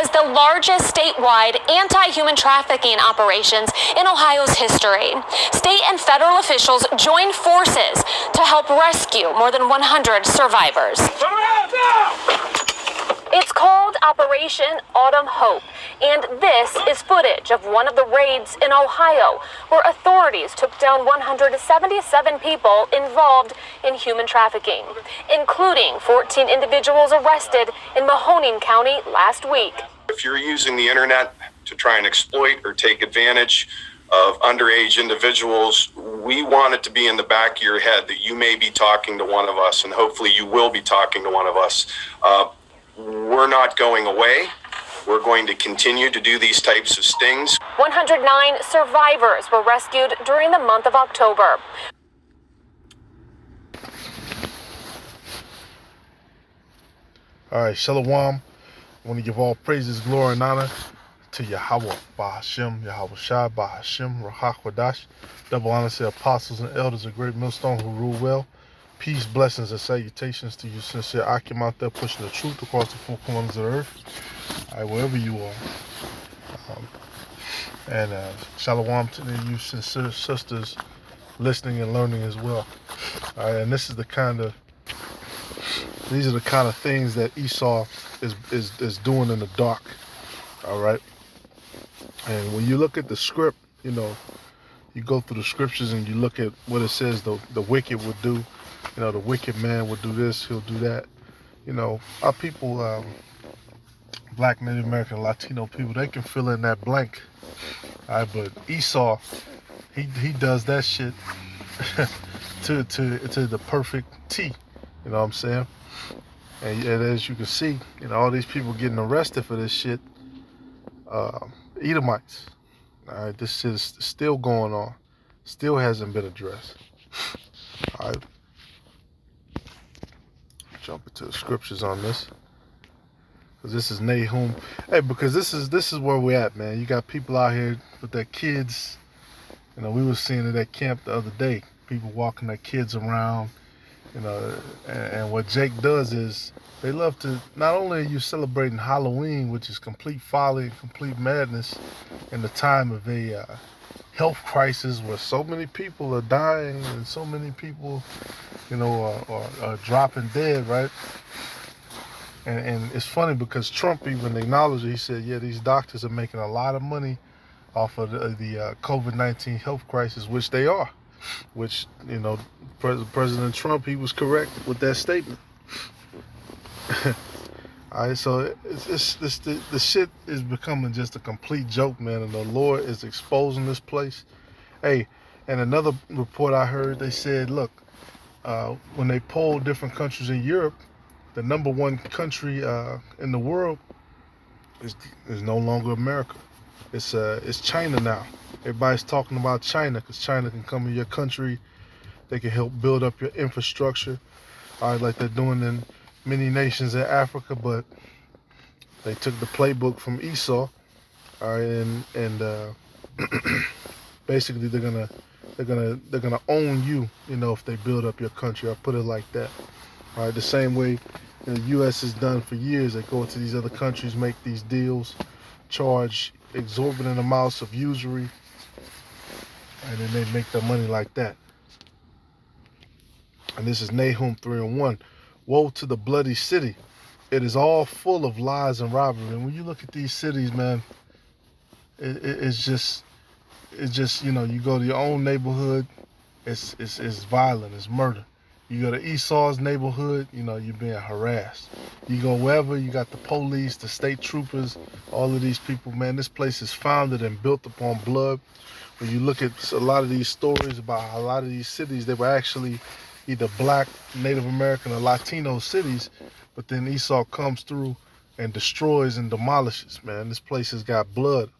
was the largest statewide anti-human trafficking operations in Ohio's history. State and federal officials joined forces to help rescue more than 100 survivors. It's called Operation Autumn Hope, and this is footage of one of the raids in Ohio, where authorities took down 177 people involved in human trafficking, including 14 individuals arrested in Mahoning County last week. If you're using the internet to try and exploit or take advantage of underage individuals, we want it to be in the back of your head that you may be talking to one of us, and hopefully you will be talking to one of us. We're not going away. We're going to continue to do these types of stings. 109 survivors were rescued during the month of October. All right, Shalom. I want to give all praises, glory, and honor to Yahweh, Bahashem, Yahweh Shai, Bahashem, Rahak Wadash. Double honor to apostles and elders of Great Millstone who rule well. Peace, blessings, and salutations to you sincere Akim out there pushing the truth across the four corners of the earth. All right, wherever you are. And shalom to you sincere sisters listening and learning as well. All right, and these are the kind of things that Esau is doing in the dark. All right. And when you look at the script, you know, you go through the scriptures and you look at what it says the wicked would do. You know, the wicked man would do this, he'll do that. You know, our people, Black, Native American, Latino people, they can fill in that blank. All right, but Esau, he does that shit to the perfect T. You know what I'm saying? And as you can see, you know, all these people getting arrested for this shit, Edomites. All right, this shit is still going on. Still hasn't been addressed. All right. Jump into the scriptures on this. Because this is Nahum. Hey, because this is where we're at, man. You got people out here with their kids. You know, we were seeing at that camp the other day. People walking their kids around. You know, and what Jake does is they love to, not only are you celebrating Halloween, which is complete folly and complete madness in the time of a health crisis where so many people are dying and so many people, you know, are dropping dead, right? And it's funny because Trump even acknowledged it. He said, yeah, these doctors are making a lot of money off of the COVID-19 health crisis, which they are. Which, you know, President Trump, he was correct with that statement. All right, so the shit is becoming just a complete joke, man, and the Lord is exposing this place. Hey, and another report I heard, they said, look, when they polled different countries in Europe, the number one country in the world is no longer America. It's China now. Everybody's talking about China because China can come in your country. They can help build up your infrastructure, all right, like they're doing in many nations in Africa. But they took the playbook from Esau, all right, and basically they're gonna own you, you know, if they build up your country. I'll put it like that. All right, the same way the U.S. has done for years. They go to these other countries, make these deals, charge exorbitant amounts of usury, and then they make their money like that. And this is Nahum 3:1. Woe to the bloody city. It is all full of lies and robbery. And when you look at these cities, man, it's just, you know, you go to your own neighborhood, it's violent, it's murder. You go to Esau's neighborhood, you know, you're being harassed. You go wherever, you got the police, the state troopers, all of these people, man. This place is founded and built upon blood. When you look at a lot of these stories about how a lot of these cities, they were actually either Black, Native American, or Latino cities, but then Esau comes through and destroys and demolishes, man. This place has got blood.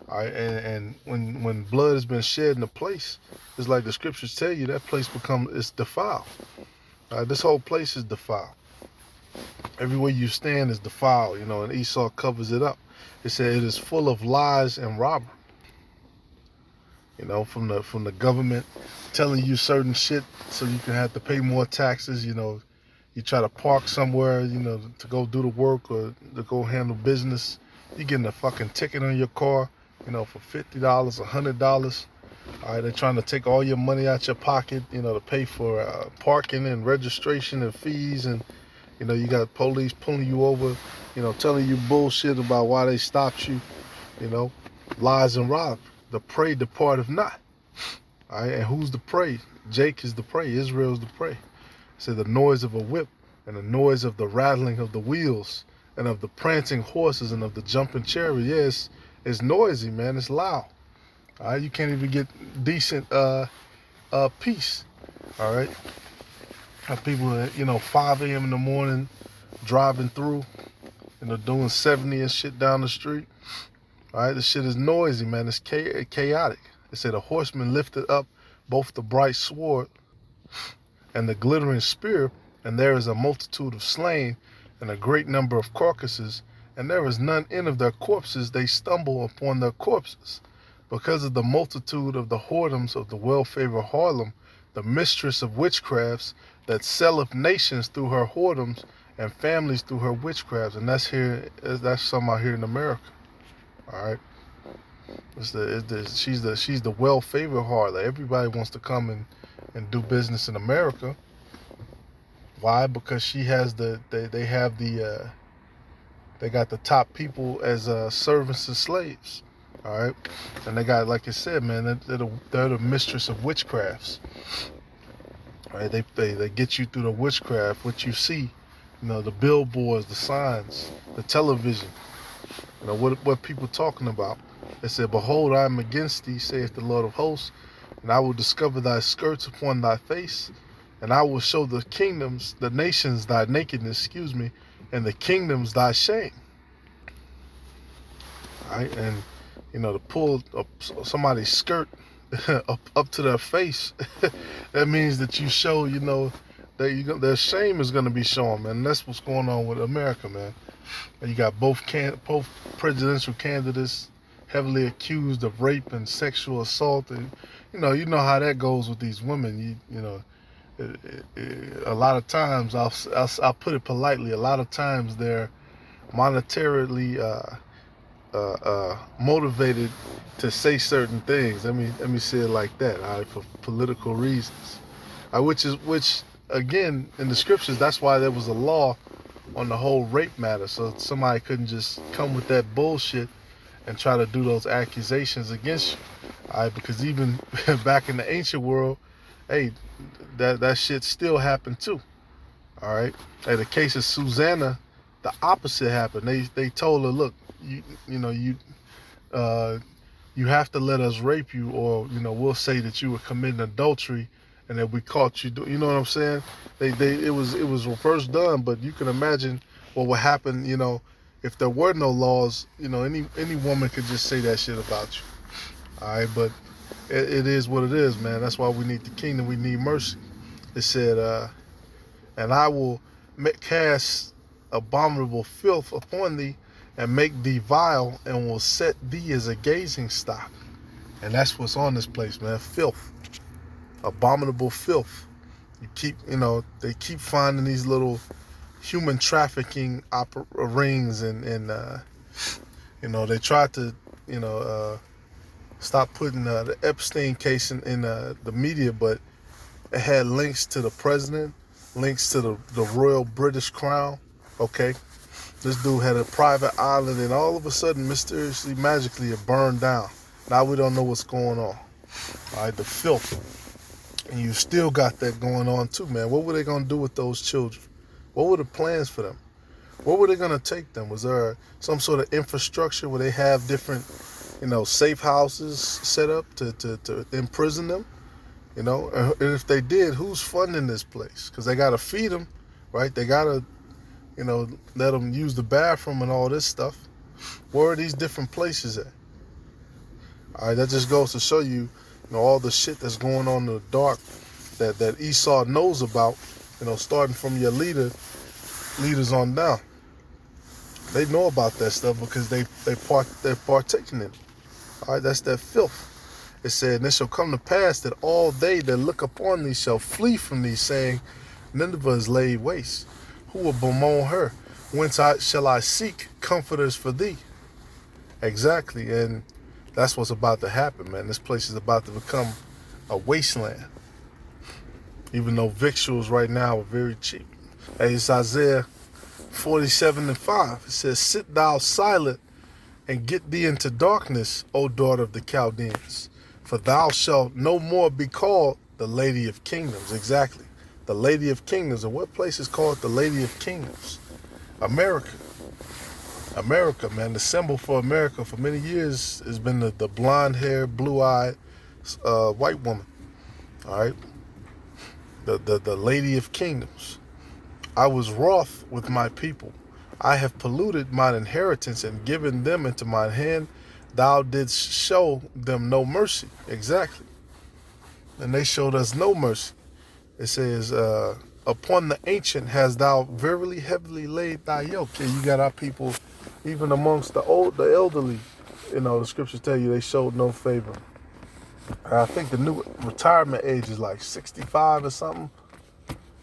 All right, and when blood has been shed in a place, it's like the scriptures tell you, that place it's defiled. This whole place is defiled. Everywhere you stand is defiled, you know, and Esau covers it up. It said it is full of lies and robbery. You know, from the government telling you certain shit so you can have to pay more taxes. You know, you try to park somewhere, you know, to go do the work or to go handle business, You getting a fucking ticket on your car, for $50, $100. All right, they're trying to take all your money out your pocket, to pay for parking and registration and fees, and you got police pulling you over, telling you bullshit about why they stopped you, you know, lies and rob. The prey departeth not. All right, and who's the prey? Jake is the prey. Israel's the prey. Say the noise of a whip and the noise of the rattling of the wheels and of the prancing horses and of the jumping chariot. Yes, it's noisy, man. It's loud. All right, you can't even get decent peace. All right, have people at 5 a.m. in the morning driving through, doing 70 and shit down the street. All right, this shit is noisy, man. It's chaotic. It said a horseman lifted up both the bright sword and the glittering spear, and there is a multitude of slain and a great number of carcasses, and there is none in of their corpses. They stumble upon their corpses. Because of the multitude of the whoredoms of the well-favored Harlem, the mistress of witchcrafts, that selleth nations through her whoredoms and families through her witchcrafts. And that's some out here in America. All right, she's the well-favored harlot. Everybody wants to come and do business in America. Why? Because she has they got the top people as servants and slaves. All right, and they got, like I said, man, they're the mistress of witchcrafts. All right, they get you through the witchcraft, what you see, the billboards, the signs, the television. What people talking about. They said, behold, I am against thee, saith the Lord of hosts, and I will discover thy skirts upon thy face, and I will show the nations thy nakedness, and the kingdoms thy shame. All right, and to pull up somebody's skirt up to their face, that means that you show, their shame is going to be shown, man. And that's what's going on with America, man. And you got both presidential candidates heavily accused of rape and sexual assault, and you know how that goes with these women. A lot of times, I'll put it politely, a lot of times they're monetarily motivated to say certain things. Let me say it like that, all right, for political reasons. Which again, in the scriptures, that's why there was a law on the whole rape matter, so somebody couldn't just come with that bullshit and try to do those accusations against you. All right, because even back in the ancient world, hey, that shit still happened too. All right, in the case of Susanna, the opposite happened. They told her, look, you have to let us rape you, or we'll say that you were committing adultery and that we caught you doing. You know what I'm saying? It was reverse done, but you can imagine what would happen, if there were no laws. Any woman could just say that shit about you. All right, but it is what it is, man. That's why we need the kingdom. We need mercy. It said, and I will cast abominable filth upon thee and make thee vile, and will set thee as a gazing stock. And that's what's on this place, man. Filth. Abominable filth. You keep, they keep finding these little human trafficking rings, and they tried to, stop putting the Epstein case in the media, but it had links to the president, links to the Royal British Crown. Okay, this dude had a private island, and all of a sudden, mysteriously, magically, it burned down. Now we don't know what's going on. All right, the filth. And you still got that going on too, man. What were they going to do with those children? What were the plans for them? Where were they going to take them? Was there some sort of infrastructure where they have different, safe houses set up to imprison them? And if they did, who's funding this place? Because they got to feed them, right? They got to, let them use the bathroom and all this stuff. Where are these different places at? All right, that just goes to show you, all the shit that's going on in the dark that Esau knows about, starting from your leaders on down. They know about that stuff because they're partaking in it. All right, that's that filth. It said, and it shall come to pass that all they that look upon thee shall flee from thee, saying, Nineveh is laid waste. Who will bemoan her? Whence shall I seek comforters for thee? Exactly, and that's what's about to happen, man. This place is about to become a wasteland, even though victuals right now are very cheap. Hey, it's Isaiah 47:5. It says, "Sit thou silent and get thee into darkness, O daughter of the Chaldeans, for thou shalt no more be called the Lady of Kingdoms." Exactly, the Lady of Kingdoms. And what place is called the Lady of Kingdoms? America. America, man. The symbol for America for many years has been the blonde-haired, blue-eyed white woman. All right, the Lady of Kingdoms. "I was wroth with my people. I have polluted mine inheritance and given them into mine hand. Thou didst show them no mercy." Exactly. And they showed us no mercy. It says, "Upon the ancient hast thou verily heavily laid thy yoke." Yeah, you got our people, even amongst the elderly. The scriptures tell you they showed no favor. I think the new retirement age is like 65 or something.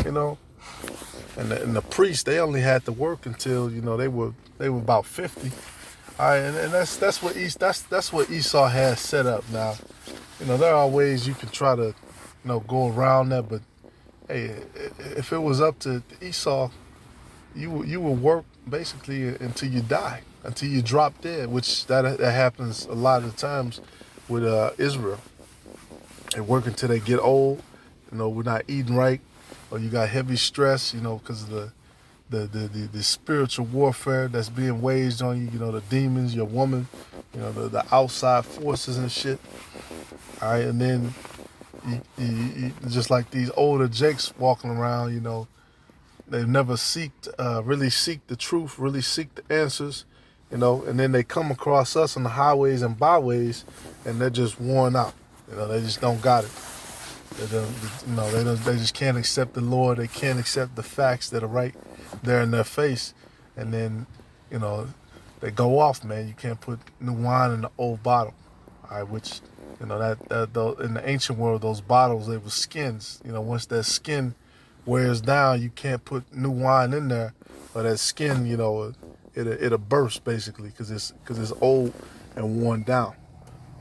And the priests, they only had to work until they were about 50. All right, and that's what Esau has set up now. There are ways you can try to go around that, but hey, if it was up to Esau, you will work basically until you die, until you drop dead, which that happens a lot of times with Israel. They work until they get old. We're not eating right, or you got heavy stress, because of the spiritual warfare that's being waged on you. The demons, your woman, the outside forces and shit. All right, and then you just like these older jakes walking around, they never really seek the truth, really seek the answers, and then they come across us on the highways and byways, and they're just worn out. They just don't got it. They just can't accept the Lord. They can't accept the facts that are right there in their face, and then they go off, man. You can't put new wine in the old bottle. All right, which that in the ancient world, those bottles, they were skins. Once that skin wears down, you can't put new wine in there, or that skin, it'll burst basically, because it's old and worn down.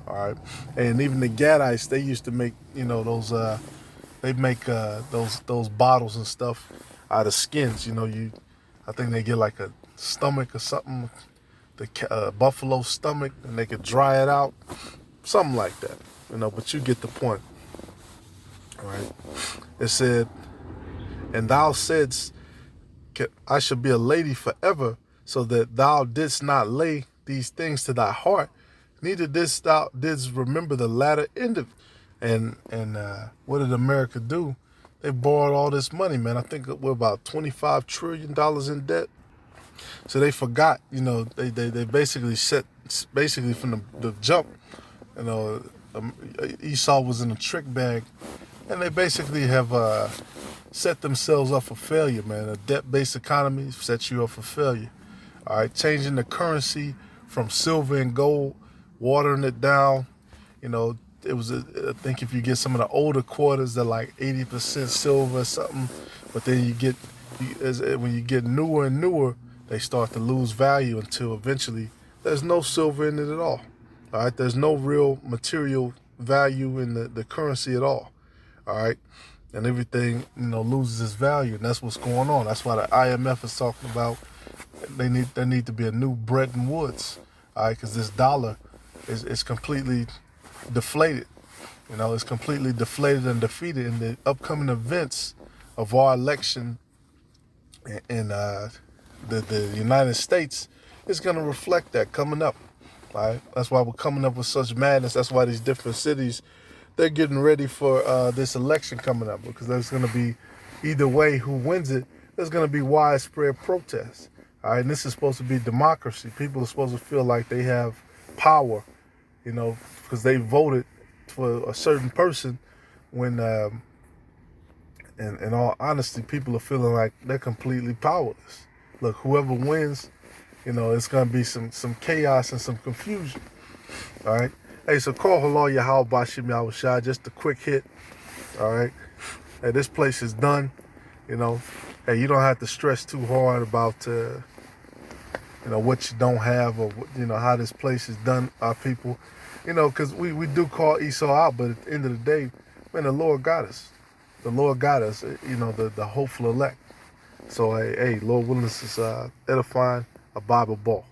All right, and even the Gadites, they used to make those they make those bottles and stuff out of skins. I think they get like a stomach or something, the buffalo stomach, and they could dry it out, something like that. But you get the point. All right, it said, "And thou saidst, I shall be a lady forever, so that thou didst not lay these things to thy heart, neither didst thou remember the latter end of it." And what did America do? They borrowed all this money, man. I think we're about $25 trillion in debt. So they forgot, they basically from the jump, Esau was in a trick bag, and they basically have set themselves up for failure, man. A debt-based economy sets you up for failure. All right, changing the currency from silver and gold, watering it down. It was, I think if you get some of the older quarters, they're like 80% silver or something. But then when you get newer and newer, they start to lose value until eventually there's no silver in it at all. All right, there's no real material value in the currency at all. All right, and everything loses its value, and that's what's going on. That's why the IMF is talking about there need to be a new Bretton Woods. All right, because this dollar is completely deflated. It's completely deflated and defeated, in the upcoming events of our election in the United States is going to reflect that coming up. All right, that's why we're coming up with such madness. That's why these different cities, they're getting ready for this election coming up, because there's going to be, either way who wins it, there's going to be widespread protests. All right, and this is supposed to be democracy. People are supposed to feel like they have power, because they voted for a certain person, when in all honesty, people are feeling like they're completely powerless. Look, whoever wins, it's going to be some chaos and some confusion. All right. Hey, so call Halal Yahal Bashim Yahushai, just a quick hit. All right. Hey, this place is done. Hey, you don't have to stress too hard about you know, what you don't have, or you know, how this place is done, our people, you know, because we do call Esau out, but at the end of the day, man, the Lord got us. The Lord got us, you know, the hopeful elect. So, hey, Lord willing, this is edifying, a Bible ball.